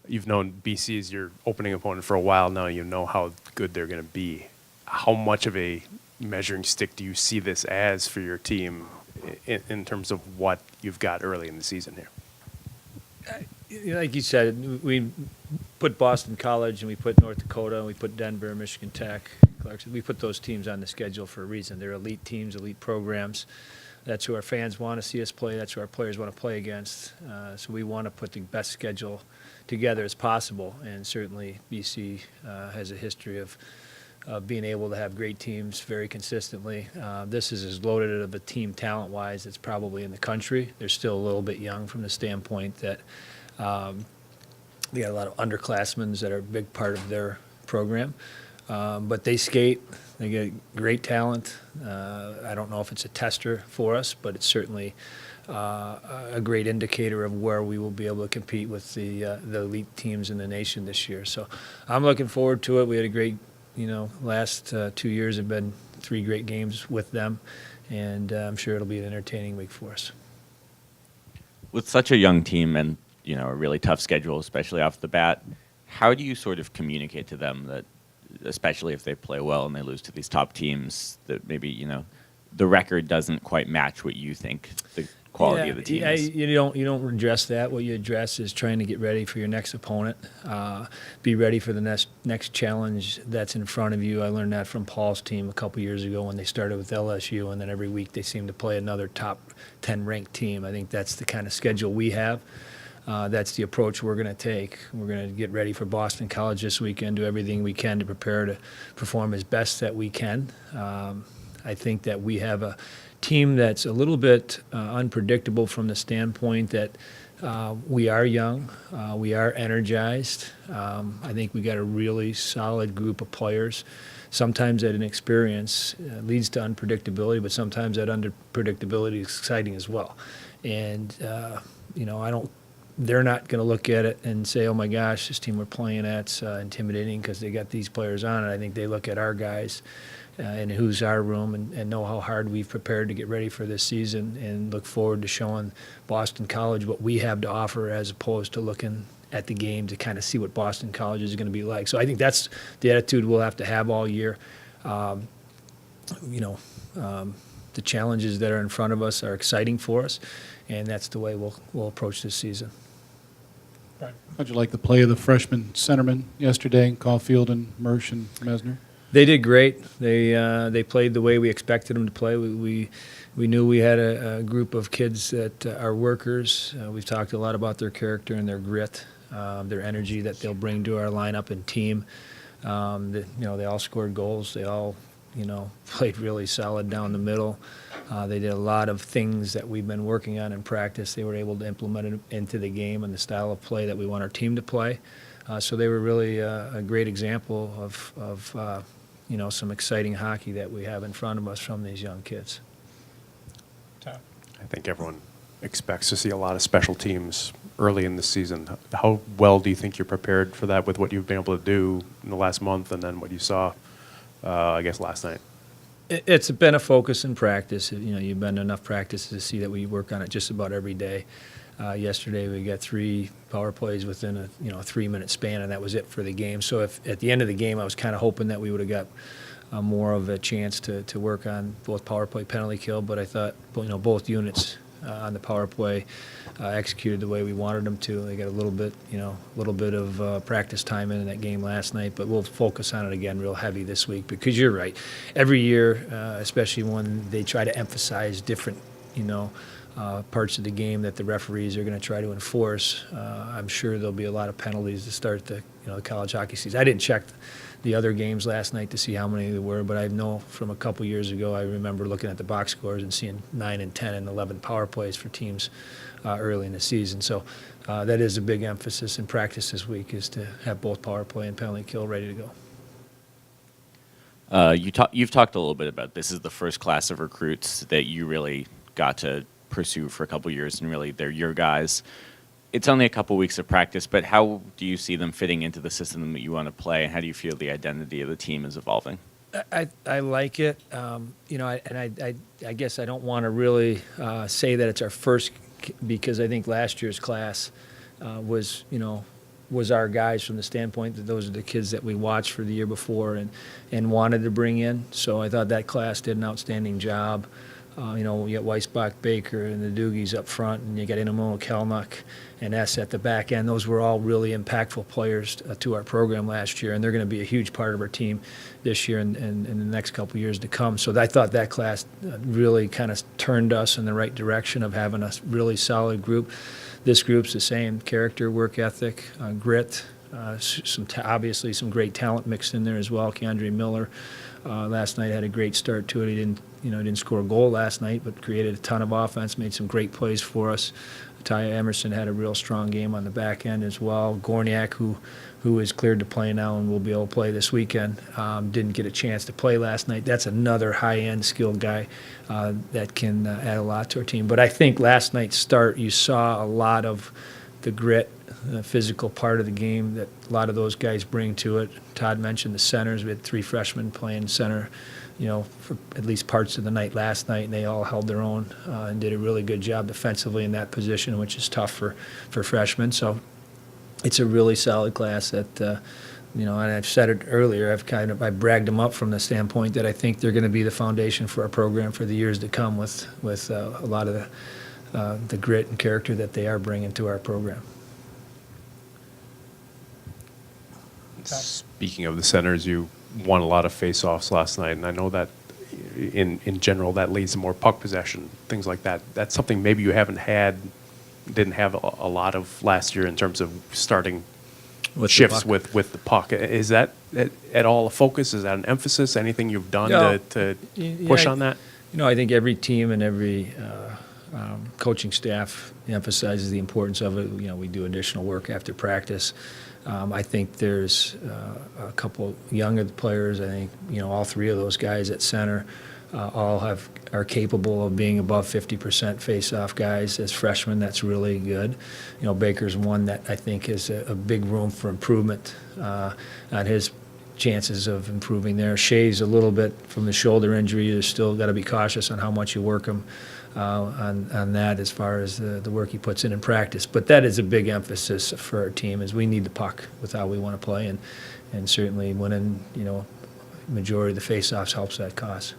You've known BC as your opening opponent for a while now. You know how good they're going to be. How much of a measuring stick do you see this as for your team in terms of what you've got early in the season here? Like you said, we put Boston College and we put North Dakota and we put Denver, Michigan Tech, Clarkson. We put those teams on the schedule for a reason. They're elite teams, elite programs. That's who our fans want to see us play. That's who our players want to play against. So we want to put the best schedule together as possible. And certainly BC has a history of being able to have great teams very consistently. This is as loaded of a team talent-wise that's probably in the country. They're still a little bit young from the standpoint that they got a lot of underclassmen that are a big part of their program. But they skate. They get great talent. I don't know if it's a tester for us, but it's certainly a great indicator of where we will be able to compete with the elite teams in the nation this year. So I'm looking forward to it. We had a great, last 2 years have been 3 great games with them, and I'm sure it'll be an entertaining week for us. With such a young team and a really tough schedule, especially off the bat, how do you sort of communicate to them that, especially if they play well and they lose to these top teams, that maybe the record doesn't quite match what you think the quality of the team is? You don't address that. What you address is trying to get ready for your next opponent, be ready for the next challenge that's in front of you. I learned that from Paul's team a couple years ago when they started with LSU, and then every week they seem to play another top 10 ranked team. I think that's the kind of schedule we have. That's the approach we're going to take. We're going to get ready for Boston College this weekend, do everything we can to prepare to perform as best that we can. I think that we have a team that's a little bit unpredictable from the standpoint that we are young, we are energized. I think we got a really solid group of players. Sometimes that inexperience leads to unpredictability, but sometimes that unpredictability is exciting as well. And they're not going to look at it and say, oh my gosh, this team we're playing at's intimidating because they got these players on it. I think they look at our guys and who's our room and know how hard we've prepared to get ready for this season and look forward to showing Boston College what we have to offer as opposed to looking at the game to kind of see what Boston College is going to be like. So I think that's the attitude we'll have to have all year. The challenges that are in front of us are exciting for us, and that's the way we'll approach this season. How'd you like the play of the freshman centermen yesterday, Caulfield and Mersch and Mesner? They did great. They played the way we expected them to play. We knew we had a group of kids that are workers. We've talked a lot about their character and their grit, their energy that they'll bring to our lineup and team. They all scored goals. They all played really solid down the middle. They did a lot of things that we've been working on in practice. They were able to implement it into the game and the style of play that we want our team to play. So they were really a great example of some exciting hockey that we have in front of us from these young kids. I think everyone expects to see a lot of special teams early in the season. How well do you think you're prepared for that with what you've been able to do in the last month and then what you saw, last night? It's been a focus in practice. You've been to enough practices to see that we work on it just about every day. Yesterday we got 3 power plays within a 3-minute span, and that was it for the game. So if at the end of the game I was kind of hoping that we would have got more of a chance to work on both power play, penalty kill, but I thought both units on the power play executed the way we wanted them to. They got a little bit of practice time in that game last night, but we'll focus on it again real heavy this week because you're right. Every year, especially when they try to emphasize different, parts of the game that the referees are going to try to enforce, I'm sure there'll be a lot of penalties to start the college hockey season. I didn't check the other games last night to see how many there were, but I know from a couple years ago I remember looking at the box scores and seeing 9 and 10 and 11 power plays for teams early in the season. So that is a big emphasis in practice this week, is to have both power play and penalty kill ready to go. You've talked a little bit about this is the first class of recruits that you really got to pursue for a couple years, and really they're your guys. It's only a couple weeks of practice, but how do you see them fitting into the system that you want to play, and how do you feel the identity of the team is evolving? I like it, I guess I don't want to really say that it's our first, because I think last year's class was was our guys from the standpoint that those are the kids that we watched for the year before and wanted to bring in. So I thought that class did an outstanding job. You know, you got Weisbach, Baker, and the Doogies up front, and you got Inamono, Kelnuck, and S at the back end. Those were all really impactful players to our program last year, and they're going to be a huge part of our team this year and in the next couple of years to come. So I thought that class really kind of turned us in the right direction of having a really solid group. This group's the same: character, work ethic, grit. Obviously some great talent mixed in there as well. Keandre Miller last night had a great start to it. He didn't score a goal last night, but created a ton of offense, made some great plays for us. Ty Emerson had a real strong game on the back end as well. Gorniak, who is cleared to play now and will be able to play this weekend, didn't get a chance to play last night. That's another high-end skilled guy that can add a lot to our team. But I think last night's start, you saw a lot of the grit, the physical part of the game that a lot of those guys bring to it. Todd mentioned the centers. We had 3 freshmen playing center, you know, for at least parts of the night last night, and they all held their own and did a really good job defensively in that position, which is tough for freshmen. So it's a really solid class that, you know, and I've said it earlier, I bragged them up from the standpoint that I think they're going to be the foundation for our program for the years to come with a lot of the grit and character that they are bringing to our program. Speaking of the centers, you won a lot of face-offs last night, and I know that in general that leads to more puck possession, things like that. That's something maybe you didn't have a lot of last year in terms of starting With the shifts puck. with the puck. Is that at all a focus? Is that an emphasis? Anything you've done No. to Yeah, push on that? You know, I think every team and every coaching staff emphasizes the importance of it. You know, we do additional work after practice. I think there's a couple younger players. I think, you know, all 3 of those guys at center are capable of being above 50% face-off guys. As freshmen, that's really good. You know, Baker's one that I think has a big room for improvement on his chances of improving there. Shea's a little bit from the shoulder injury. You still got to be cautious on how much you work him on that as far as the work he puts in practice. But that is a big emphasis for our team, is we need the puck with how we want to play, and certainly winning, you know, majority of the face-offs helps that cause.